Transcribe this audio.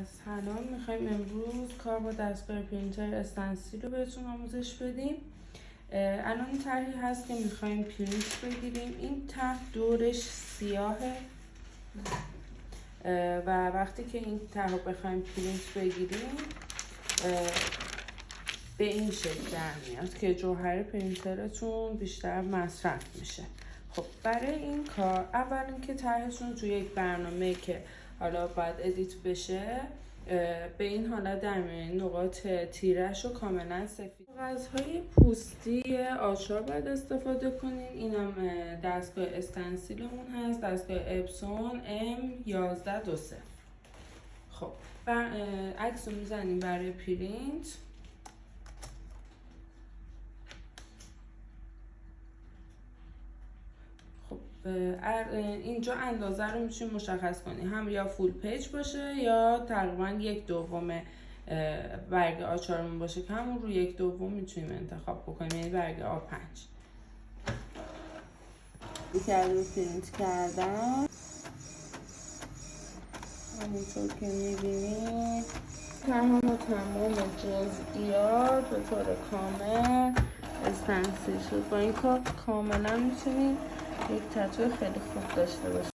سلام، میخوایم امروز کار با دستگاه پرینتر استنسیل رو بهتون آموزش بدیم. الان این طرحی هست که میخوایم پرینت بگیریم. این طرح دورش سیاهه و وقتی که این طرح رو بخوایم پرینت بگیریم به این شکل در میاد که جوهر پرینترتون بیشتر مصرف میشه. خب برای این کار اول اینکه طرحتون رو توی یک برنامه که حالا باید ادیت بشه به این حالت در میارین، نقاط تیرش رو کاملا سفید. کاغذهای پوستی آچار باید استفاده کنین. اینم دستگاه استنسیلمون هست، دستگاه اپسون M1120. خب عکس رو میزنیم برای پرینت. اینجا اندازه رو میتونید مشخص کنید، هم یا فول پیج باشه یا تقریبا 1/2 برگ آچارمون باشه که همون رو 1/2 میتونیم انتخاب بکنیم، یعنی برگ A5. دیگه رو پرینت کردم همونطور که میبینید تمام جزئیات به طور کامل استنسیل شد. با این کار کاملا میتونید یک تتو خیلی خوب داشته باشید.